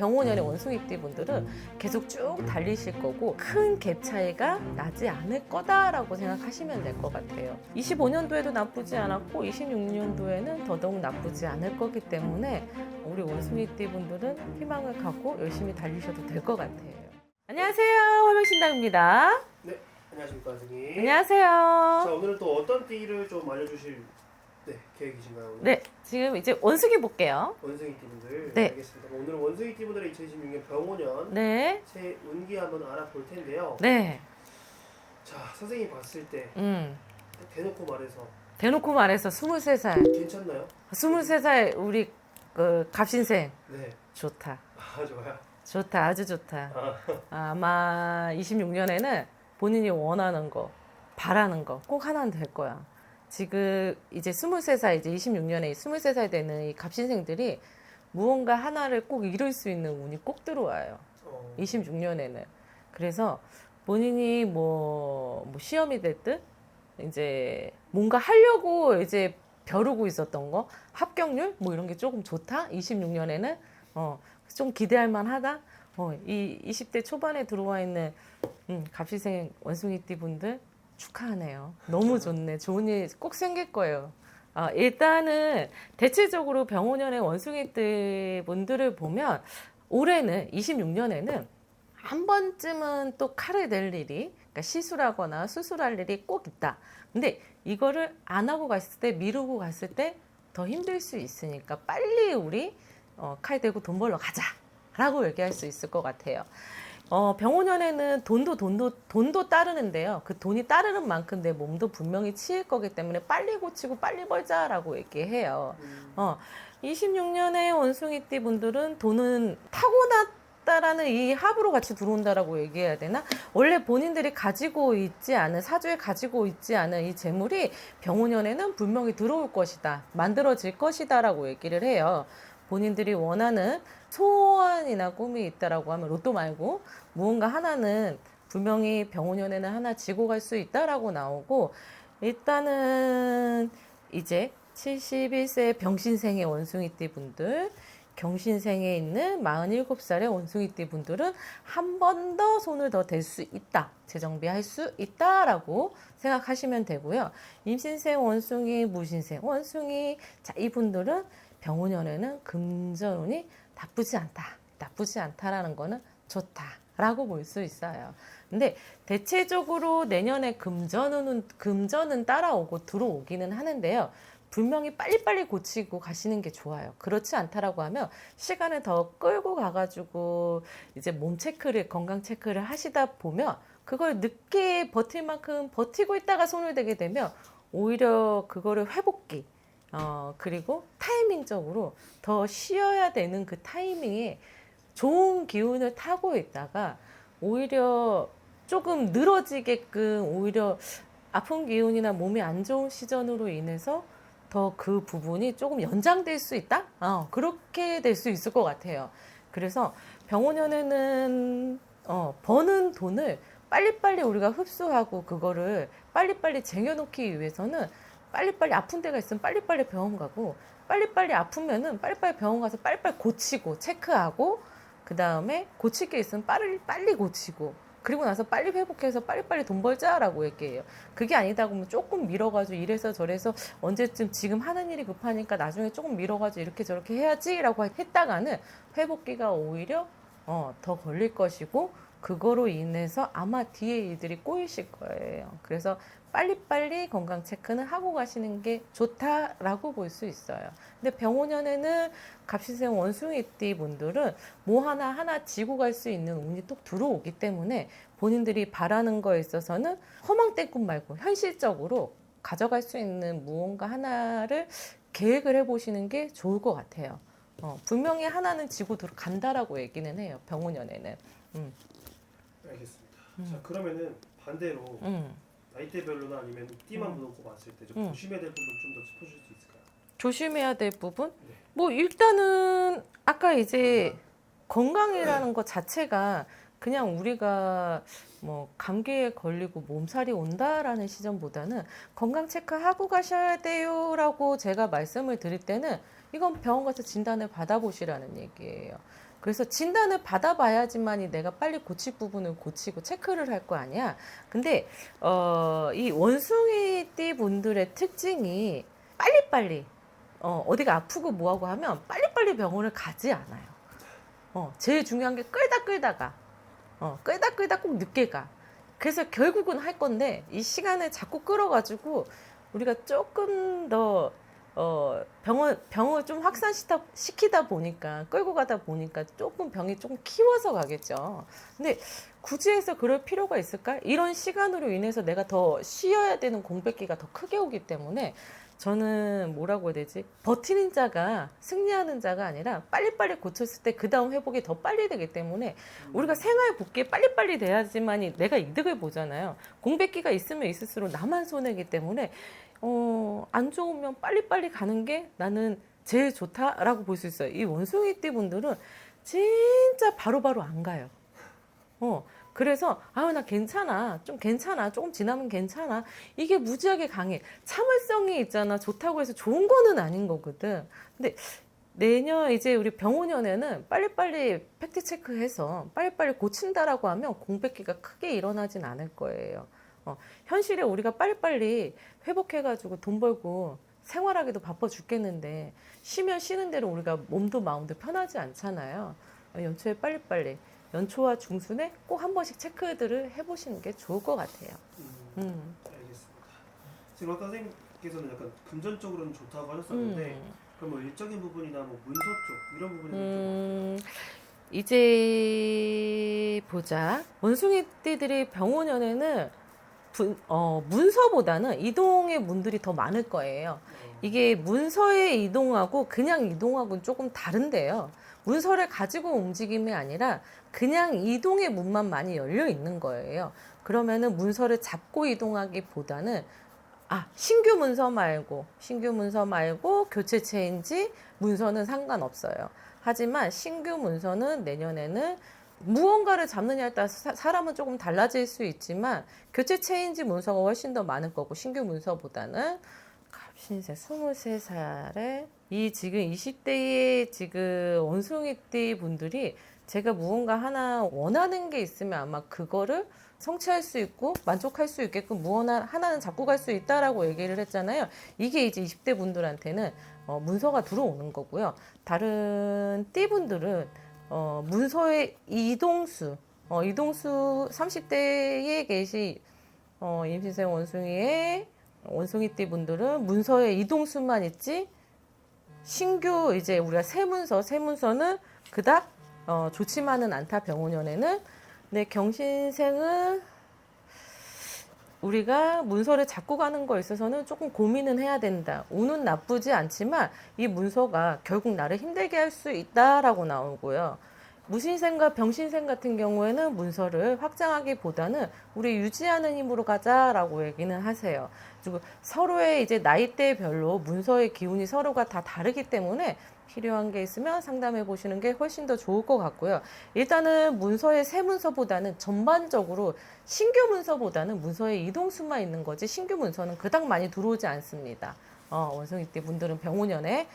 병원연의 원숭이띠 분들은 계속 쭉 달리실 거고 큰 갭 차이가 나지 않을 거다라고 생각하시면 될 것 같아요. 25년도에도 나쁘지 않았고 26년도에는 더더욱 나쁘지 않을 거기 때문에 우리 원숭이띠 분들은 희망을 갖고 열심히 달리셔도 될 것 같아요. 안녕하세요, 화명신당입니다. 네, 안녕하십니까 선생님. 안녕하세요. 자, 오늘은 또 어떤 띠를 좀 알려주실 계획이신가요? 오늘? 네, 지금 이제 원숭이 볼게요. 원숭이 띠분들. 네. 알겠습니다. 오늘은 원숭이 띠분들의 2026년 병오년 네, 새 운기 한번 알아볼 텐데요. 네, 자, 선생님이 봤을 때 대놓고 말해서 대놓고 말해서 23살, 괜찮나요? 23살 우리 그 갑신생 네. 좋다. 아, 좋아요. 좋다, 아주 좋다. 아마 26년에는 본인이 원하는 거, 바라는 거 꼭 하나는 될 거야. 지금 이제 23살, 이제 26년에 23살 되는 이 갑신생들이 무언가 하나를 꼭 이룰 수 있는 운이 꼭 들어와요. 26년에는. 그래서 본인이 뭐 시험이 됐든 이제 뭔가 하려고 이제 벼르고 있었던 거, 합격률 뭐 이런 게 조금 좋다. 26년에는 좀 기대할 만하다. 이 20대 초반에 들어와 있는 갑신생 원숭이띠 분들 축하하네요. 너무 좋네. 좋은 일 꼭 생길 거예요. 일단은 대체적으로 병오년의 원숭이띠 분들을 보면 올해는 26년에는 한 번쯤은 또 칼을 댈 일이, 그러니까 시술하거나 수술할 일이 꼭 있다. 근데 이거를 안 하고 갔을 때, 미루고 갔을 때 더 힘들 수 있으니까 빨리 우리 칼 대고 돈 벌러 가자라고 얘기할 수 있을 것 같아요. 병오년에는 돈도 따르는데요. 그 돈이 따르는 만큼 내 몸도 분명히 치일 거기 때문에 빨리 고치고 빨리 벌자라고 얘기해요. 26년에 원숭이띠 분들은 돈은 타고났다라는 이 합으로 같이 들어온다라고 얘기해야 되나? 원래 본인들이 가지고 있지 않은, 사주에 가지고 있지 않은 이 재물이 병오년에는 분명히 들어올 것이다. 만들어질 것이다라고 얘기를 해요. 본인들이 원하는 소원이나 꿈이 있다라고 하면 로또 말고 무언가 하나는 분명히 병오년에는 하나 지고 갈 수 있다라고 나오고, 일단은 이제 71세 병신생의 원숭이띠 분들, 경신생에 있는 47살의 원숭이띠 분들은 한 번 더 손을 더 댈 수 있다. 재정비할 수 있다라고 생각하시면 되고요. 임신생 원숭이, 무신생 원숭이, 자, 이분들은 병오년에는 금전운이 나쁘지 않다. 나쁘지 않다라는 거는 좋다라고 볼 수 있어요. 근데 대체적으로 내년에 금전은 따라오고 들어오기는 하는데요. 분명히 빨리빨리 고치고 가시는 게 좋아요. 그렇지 않다라고 하면 시간을 더 끌고 가가지고 이제 몸 체크를, 건강 체크를 하시다 보면 그걸 늦게 버틸 만큼 버티고 있다가 손을 대게 되면 오히려 그거를 회복기, 그리고 타이밍적으로 더 쉬어야 되는 그 타이밍에 좋은 기운을 타고 있다가 오히려 조금 늘어지게끔 오히려 아픈 기운이나 몸이 안 좋은 시전으로 인해서 더 그 부분이 조금 연장될 수 있다? 그렇게 될 수 있을 것 같아요. 그래서 병오년에는 버는 돈을 빨리빨리 우리가 흡수하고 그거를 빨리빨리 쟁여놓기 위해서는 빨리빨리 아픈 데가 있으면 빨리빨리 병원 가고, 빨리빨리 아프면은 빨리빨리 병원 가서 빨리빨리 고치고 체크하고, 그 다음에 고칠 게 있으면 빨리 고치고, 그리고 나서 빨리 회복해서 빨리빨리 돈 벌자라고 얘기해요. 그게 아니다 보면 조금 미뤄가지고 이래서 저래서 언제쯤 지금 하는 일이 급하니까 나중에 조금 미뤄가지고 이렇게 저렇게 해야지라고 했다가는 회복기가 오히려 더 걸릴 것이고, 그거로 인해서 아마 뒤에 일들이 꼬이실 거예요. 그래서 빨리빨리 건강 체크는 하고 가시는 게 좋다라고 볼 수 있어요. 근데 병오년에는 갑신생 원숭이띠 분들은 뭐 하나 지고 갈 수 있는 운이 또 들어오기 때문에 본인들이 바라는 거에 있어서는 허망된 꿈 말고 현실적으로 가져갈 수 있는 무언가 하나를 계획을 해보시는 게 좋을 것 같아요. 분명히 하나는 지고 들어간다라고 얘기는 해요. 병오년에는. 알겠습니다. 자, 그러면은 반대로 나이대별로나 아니면 띠만 놓고 봤을 때 좀 조심해야 될 부분 좀 더 짚어줄 수 있을까요? 조심해야 될 부분? 네. 뭐 일단은 아까 이제 건강이라는 것 자체가 그냥 우리가 뭐 감기에 걸리고 몸살이 온다라는 시점보다는 건강 체크하고 가셔야 돼요라고 제가 말씀을 드릴 때는 이건 병원 가서 진단을 받아보시라는 얘기예요. 그래서 진단을 받아봐야지만이 내가 빨리 고칠 부분을 고치고 체크를 할 거 아니야. 근데 이 원숭이띠 분들의 특징이 빨리빨리 어디가 아프고 뭐하고 하면 빨리빨리 병원을 가지 않아요. 제일 중요한 게 끌다가 끌다 꼭 늦게 가. 그래서 결국은 할 건데 이 시간을 자꾸 끌어가지고 우리가 조금 더 병을 좀 확산시키다 보니까 끌고 가다 보니까 조금 병이 조금 키워서 가겠죠. 근데 굳이 해서 그럴 필요가 있을까? 이런 시간으로 인해서 내가 더 쉬어야 되는 공백기가 더 크게 오기 때문에 저는 뭐라고 해야 되지? 버티는 자가 승리하는 자가 아니라 빨리빨리 고쳤을 때 그 다음 회복이 더 빨리 되기 때문에 우리가 생활 복귀에 빨리빨리 돼야지만이 내가 이득을 보잖아요. 공백기가 있으면 있을수록 나만 손해이기 때문에 안 좋으면 빨리빨리 가는 게 나는 제일 좋다라고 볼 수 있어요. 이 원숭이띠 분들은 진짜 바로바로 안 가요. 그래서 나 괜찮아. 좀 괜찮아. 조금 지나면 괜찮아. 이게 무지하게 강해. 참을성이 있잖아. 좋다고 해서 좋은 거는 아닌 거거든. 근데 내년 이제 우리 병원연에는 빨리빨리 팩트 체크해서 빨리빨리 고친다라고 하면 공백기가 크게 일어나진 않을 거예요. 현실에 우리가 빨리빨리 회복해가지고 돈 벌고 생활하기도 바빠 죽겠는데 쉬면 쉬는 대로 우리가 몸도 마음도 편하지 않잖아요. 연초에 빨리빨리 연초와 중순에 꼭 한 번씩 체크들을 해보시는 게 좋을 것 같아요. 알겠습니다. 지금 아까 선생님께서는 약간 금전적으로는 좋다고 하셨었는데 그럼 뭐 일적인 부분이나 뭐 문서 쪽 이런 부분은 이제 보자. 원숭이띠들이 병원연에는 문서보다는 이동의 문들이 더 많을 거예요. 이게 문서에 이동하고 그냥 이동하고는 조금 다른데요. 문서를 가지고 움직임이 아니라 그냥 이동의 문만 많이 열려 있는 거예요. 그러면은 문서를 잡고 이동하기보다는 신규 문서 말고 교체 체인지 문서는 상관없어요. 하지만 신규 문서는 내년에는 무언가를 잡느냐에 따라서 사람은 조금 달라질 수 있지만 교체 체인지 문서가 훨씬 더 많을 거고 신규 문서보다는 갑신세 23살에 이 지금 20대의 지금 원숭이띠 분들이 제가 무언가 하나 원하는 게 있으면 아마 그거를 성취할 수 있고 만족할 수 있게끔 무언가 하나는 잡고 갈 수 있다라고 얘기를 했잖아요. 이게 이제 20대 분들한테는 문서가 들어오는 거고요. 다른 띠분들은 문서의 이동수 30대에 계신 임신생 원숭이띠 분들은 문서의 이동수만 있지 신규 이제 우리가 새 문서는 그닥 좋지만은 않다. 병원연에는. 네, 경신생은 우리가 문서를 잡고 가는 거에 있어서는 조금 고민은 해야 된다. 운은 나쁘지 않지만 이 문서가 결국 나를 힘들게 할 수 있다라고 나오고요. 무신생과 병신생 같은 경우에는 문서를 확장하기보다는 우리 유지하는 힘으로 가자라고 얘기는 하세요. 그리고 서로의 이제 나이대별로 문서의 기운이 서로가 다 다르기 때문에 필요한 게 있으면 상담해 보시는 게 훨씬 더 좋을 것 같고요. 일단은 문서의 새 문서보다는 전반적으로 신규 문서보다는 문서의 이동수만 있는 거지 신규 문서는 그닥 많이 들어오지 않습니다. 원숭이띠 분들은 병원연에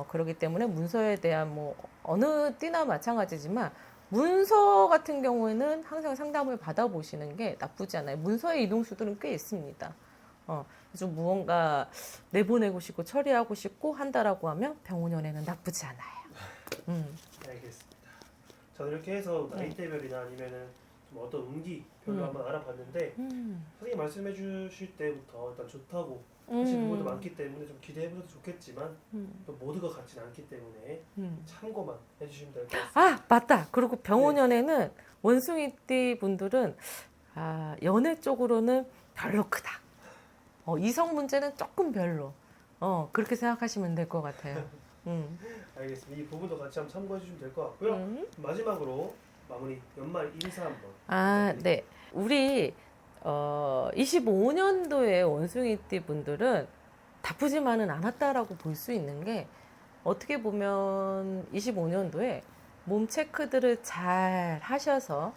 그렇기 때문에 문서에 대한 뭐 어느 띠나 마찬가지지만 문서 같은 경우에는 항상 상담을 받아보시는 게 나쁘지 않아요. 문서의 이동수들은 꽤 있습니다. 그래서 무언가 내보내고 싶고 처리하고 싶고 한다라고 하면 병원연에는 나쁘지 않아요. 알겠습니다. 저는 이렇게 해서 나이대별이나 아니면은 좀 어떤 운기별로 한번 알아봤는데 선생님 말씀해 주실 때부터 일단 좋다고 하신 부분도 많기 때문에 좀 기대해보셔도 좋겠지만 또 모두가 같지는 않기 때문에 참고만 해주시면 될 것 같습니다. 맞다. 그리고 병원연에는 원숭이띠 분들은 연애 쪽으로는 별로 크다. 이성 문제는 조금 별로. 그렇게 생각하시면 될 것 같아요. 알겠습니다. 이 부분도 같이 한번 참고해 주시면 될 것 같고요. 마지막으로 마무리 연말 인사 한번. 네. 우리 25년도에 원숭이띠 분들은 나쁘지만은 않았다라고 볼 수 있는 게 어떻게 보면 25년도에 몸 체크들을 잘 하셔서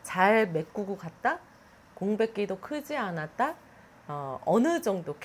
잘 메꾸고 갔다. 공백기도 크지 않았다. 어느 정도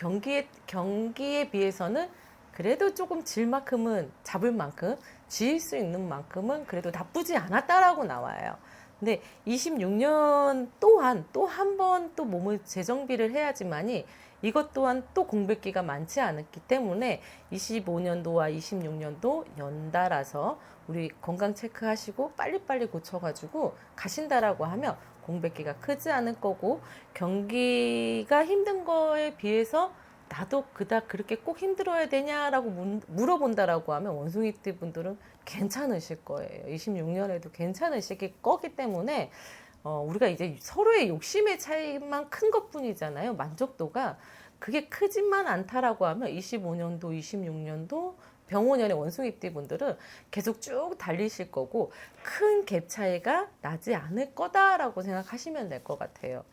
경기에 비해서는 그래도 조금 질 만큼은 잡을 만큼 쥐일 수 있는 만큼은 그래도 나쁘지 않았다라고 나와요. 근데 26년 또한 또 한 번 또 몸을 재정비를 해야지만이 이것 또한 또 공백기가 많지 않았기 때문에 25년도와 26년도 연달아서 우리 건강 체크하시고 빨리빨리 고쳐가지고 가신다라고 하면 공백기가 크지 않을 거고 경기가 힘든 거에 비해서 나도 그닥 그렇게 꼭 힘들어야 되냐라고 물어본다라고 하면 원숭이띠 분들은 괜찮으실 거예요. 26년에도 괜찮으실 거기 때문에 우리가 이제 서로의 욕심의 차이만 큰 것뿐이잖아요. 만족도가 그게 크지만 않다라고 하면 25년도, 26년도 병원연의 원숭이띠 분들은 계속 쭉 달리실 거고 큰 갭 차이가 나지 않을 거다라고 생각하시면 될 것 같아요.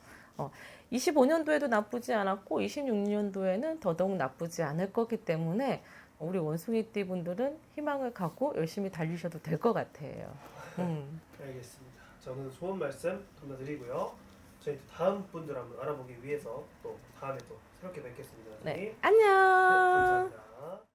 25년도에도 나쁘지 않았고 26년도에는 더더욱 나쁘지 않을 거기 때문에 우리 원숭이띠 분들은 희망을 갖고 열심히 달리셔도 될 것 같아요. 알겠습니다. 저는 좋은 말씀 감사드리고요. 저희 또 다음 분들 한번 알아보기 위해서 또 다음에 또 새롭게 뵙겠습니다. 네, 선생님. 안녕. 네, 감사합니다.